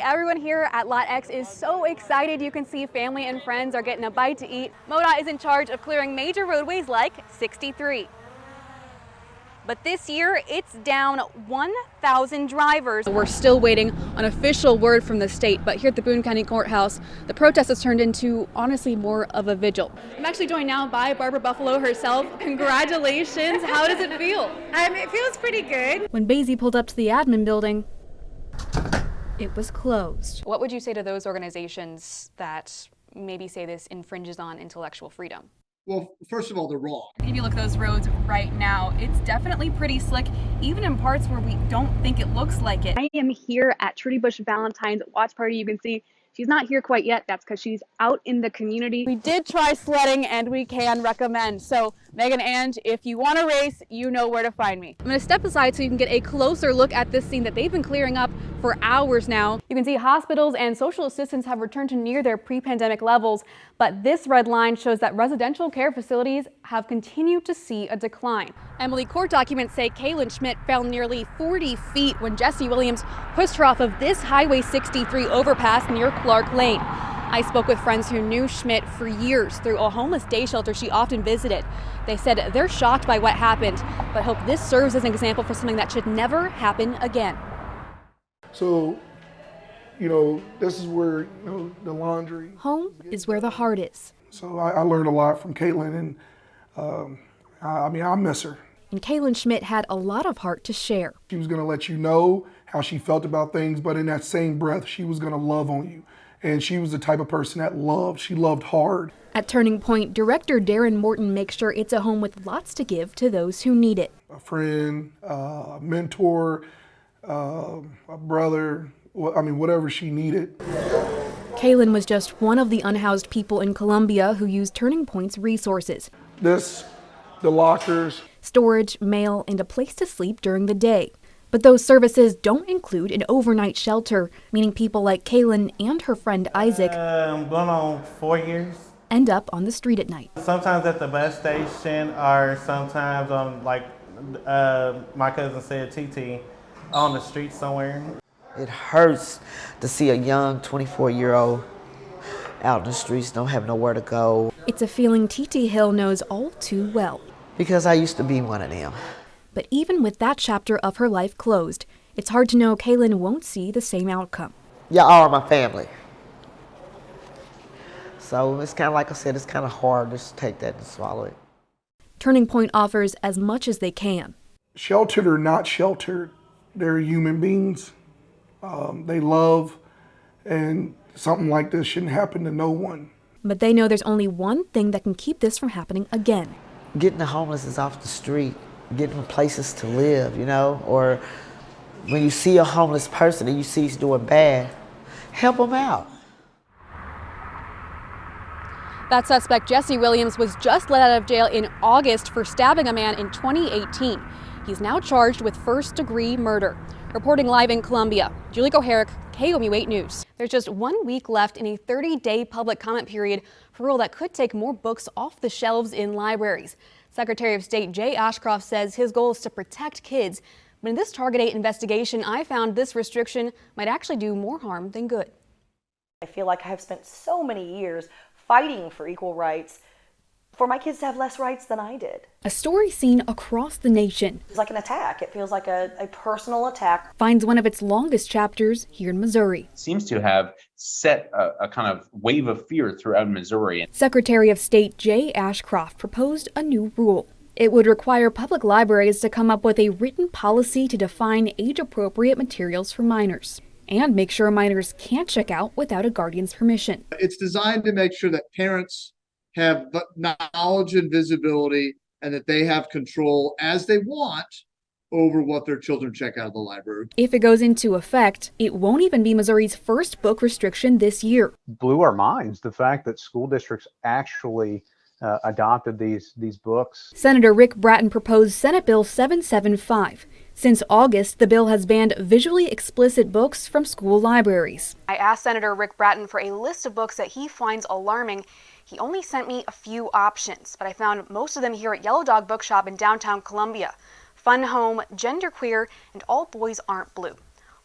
Everyone here at Lot X is so excited. You can see family and friends are getting a bite to eat. MoDOT is in charge of clearing major roadways like 63. But this year, it's down 1,000 drivers. We're still waiting on official word from the state, but here at the Boone County Courthouse, the protest has turned into, honestly, more of a vigil. I'm actually joined now by Barbara Buffalo herself. Congratulations. How does it feel? It feels pretty good. When Basie pulled up to the admin building, it was closed. What would you say to those organizations that maybe say this infringes on intellectual freedom? Well, first of all, they're wrong. If you look at those roads right now, it's definitely pretty slick, even in parts where we don't think it looks like it. I am here at Trudy Bush Valentine's watch party. You can see she's not here quite yet. That's because she's out in the community. We did try sledding and we can recommend. So Megan and if you want to race, you know where to find me. I'm going to step aside so you can get a closer look at this scene that they've been clearing up for hours now. You can see hospitals and social assistants have returned to near their pre-pandemic levels, but this red line shows that residential care facilities have continued to see a decline. Emily, court documents say Kaylin Schmidt fell nearly 40 feet when Jesse Williams pushed her off of this Highway 63 overpass near Clark Lane. I spoke with friends who knew Schmidt for years through a homeless day shelter she often visited. They said they're shocked by what happened, but hope this serves as an example for something that should never happen again. So, this is where, the laundry. Home is where the heart is. So I learned a lot from Caitlin, and I miss her. And Kaylin Schmidt had a lot of heart to share. She was gonna let you know how she felt about things, but in that same breath, she was gonna love on you. And she was the type of person that she loved hard. At Turning Point, director Darren Morton makes sure it's a home with lots to give to those who need it. A friend, a mentor, a brother, whatever she needed. Kaylin was just one of the unhoused people in Columbia who used Turning Point's resources. The lockers. Storage, mail, and a place to sleep during the day. But those services don't include an overnight shelter, meaning people like Kaylin and her friend Isaac I'm going on 4 years. End up on the street at night. Sometimes at the bus station or sometimes on, my cousin said, TT, on the street somewhere. It hurts to see a young 24-year-old out in the streets, don't have nowhere to go. It's a feeling TT Hill knows all too well. Because I used to be one of them. But even with that chapter of her life closed, it's hard to know Kaylin won't see the same outcome. Y'all are my family. So it's kind of like I said, it's kind of hard to just take that and swallow it. Turning Point offers as much as they can. Sheltered or not sheltered, they're human beings. They love, and something like this shouldn't happen to no one. But they know there's only one thing that can keep this from happening again. Getting the homeless off the street, getting them places to live, or when you see a homeless person and you see he's doing bad, help them out. That suspect, Jesse Williams, was just let out of jail in August for stabbing a man in 2018. He's now charged with first-degree murder. Reporting live in Columbia, Julie Koharik, KOMU 8 News. There's just 1 week left in a 30-day public comment period for a rule that could take more books off the shelves in libraries. Secretary of State Jay Ashcroft says his goal is to protect kids. But in this Target 8 investigation, I found this restriction might actually do more harm than good. I feel like I have spent so many years fighting for equal rights for my kids to have less rights than I did. A story seen across the nation. It's like an attack. It feels like a personal attack. Finds one of its longest chapters here in Missouri. Seems to have set a kind of wave of fear throughout Missouri. Secretary of State Jay Ashcroft proposed a new rule. It would require public libraries to come up with a written policy to define age-appropriate materials for minors and make sure minors can't check out without a guardian's permission. It's designed to make sure that parents have knowledge and visibility and that they have control as they want over what their children check out of the library. If it goes into effect, it won't even be Missouri's first book restriction this year. Blew our minds, the fact that school districts actually adopted these books. Senator Rick Bratton proposed Senate Bill 775. Since August, the bill has banned visually explicit books from school libraries. I asked Senator Rick Bratton for a list of books that he finds alarming. He only sent me a few options, but I found most of them here at Yellow Dog Bookshop in downtown Columbia. Fun Home, Genderqueer, and All Boys Aren't Blue.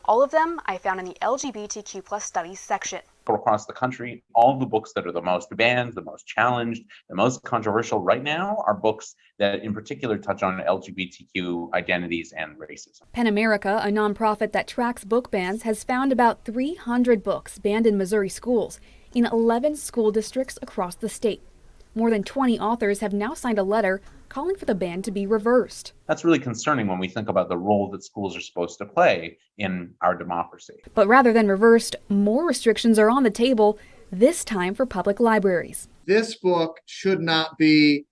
All of them I found in the LGBTQ+ studies section. Across the country, all the books that are the most banned, the most challenged, the most controversial right now are books that in particular touch on LGBTQ identities and racism. PEN America, a nonprofit that tracks book bans, has found about 300 books banned in Missouri schools in 11 school districts across the state. More than 20 authors have now signed a letter calling for the ban to be reversed. That's really concerning when we think about the role that schools are supposed to play in our democracy. But rather than reversed, more restrictions are on the table, this time for public libraries. This book should not be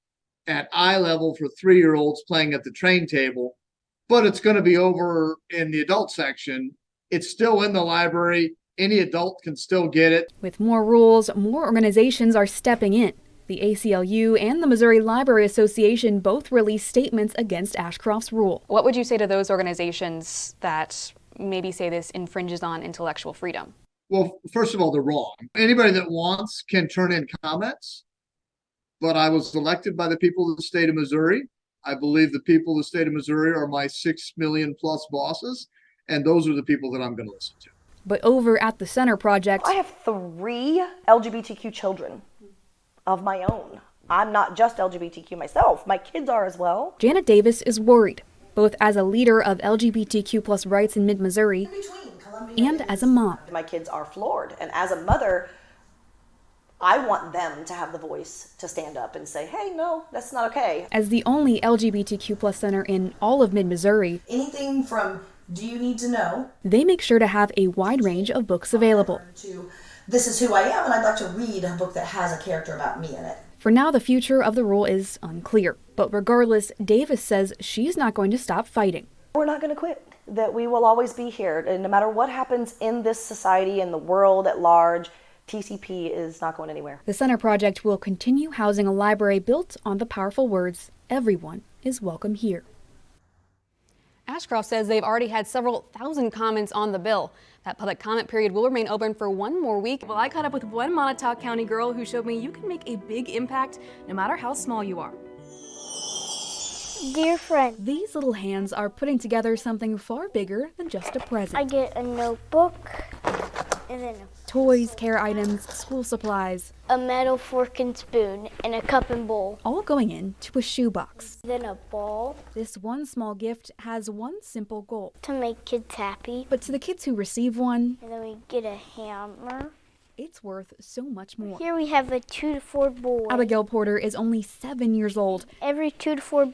at eye level for 3-year-olds playing at the train table, but it's going to be over in the adult section. It's still in the library. Any adult can still get it. With more rules, more organizations are stepping in. The ACLU and the Missouri Library Association both released statements against Ashcroft's rule. What would you say to those organizations that maybe say this infringes on intellectual freedom? Well, first of all, they're wrong. Anybody that wants can turn in comments, but I was elected by the people of the state of Missouri. I believe the people of the state of Missouri are my 6 million plus bosses, and those are the people that I'm going to listen to. But over at the Center Project, I have 3 LGBTQ children of my own. I'm not just LGBTQ myself. My kids are as well. Janet Davis is worried, both as a leader of LGBTQ+ rights in mid-Missouri and as a mom. My kids are floored, and as a mother, I want them to have the voice to stand up and say, hey, no, that's not okay. As the only LGBTQ+ center in all of mid-Missouri, anything from do you need to know, they make sure to have a wide range of books available. To this is who I am and I'd like to read a book that has a character about me in it. For now, the future of the rule is unclear. But regardless, Davis says she's not going to stop fighting. We're not going to quit. That we will always be here. And no matter what happens in this society and the world at large, TCP is not going anywhere. The Center Project will continue housing a library built on the powerful words, everyone is welcome here. Ashcroft says they've already had several thousand comments on the bill. That public comment period will remain open for 1 more week. Well, I caught up with one Montauk County girl who showed me you can make a big impact no matter how small you are. Dear friend, These little hands are putting together something far bigger than just a present. I get a notebook and then Toys, care items, school supplies, a metal fork and spoon and a cup and bowl. all going into a shoebox. Then a ball This one small gift has one simple goal. to make kids happy. But to the kids who receive one, And then we get a hammer. it's worth so much more. Here we have a 2 to 4 boy. Abigail Porter is only 7 years old, Every 2 to 4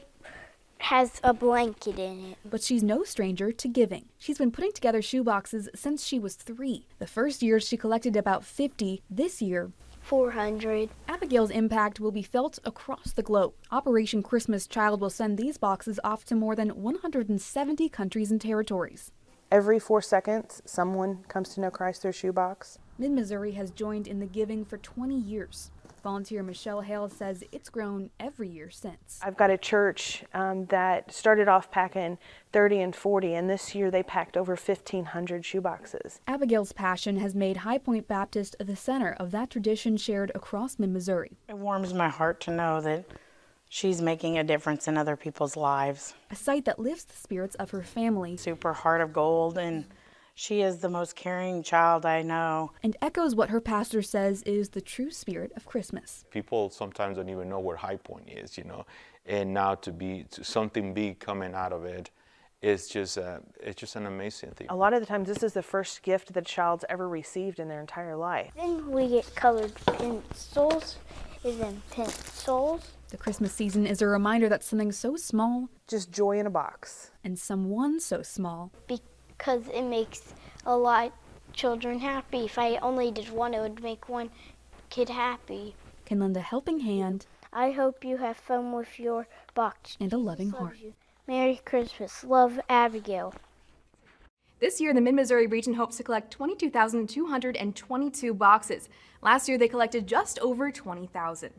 has a blanket in it. but she's no stranger to giving. She's been putting together shoeboxes since she was 3. The first year she collected about 50. This year, 400. Abigail's impact will be felt across the globe. Operation Christmas Child will send these boxes off to more than 170 countries and territories. Every 4 seconds, someone comes to know Christ through a shoebox. Mid-Missouri has joined in the giving for 20 years. Volunteer Michelle Hale says it's grown every year since. I've got a church that started off packing 30 and 40, and this year they packed over 1,500 shoeboxes. Abigail's passion has made High Point Baptist the center of that tradition shared across mid-Missouri. It warms my heart to know that she's making a difference in other people's lives. A site that lifts the spirits of her family. Super heart of gold, and she is the most caring child I know. And echoes what her pastor says is the true spirit of Christmas. People sometimes don't even know where High Point is, you know, and now to something big coming out of it, it's just an amazing thing. A lot of the times this is the first gift that a child's ever received in their entire life. Then we get colored pencils and then pencils. The Christmas season is a reminder that something so small, just joy in a box, and someone so small, because it makes a lot of children happy. If I only did one, it would make one kid happy. can lend a helping hand. I hope you have fun with your box. And a loving heart. You. Merry Christmas. Love, Abigail. This year, the Mid-Missouri region hopes to collect 22,222 boxes. Last year, they collected just over 20,000.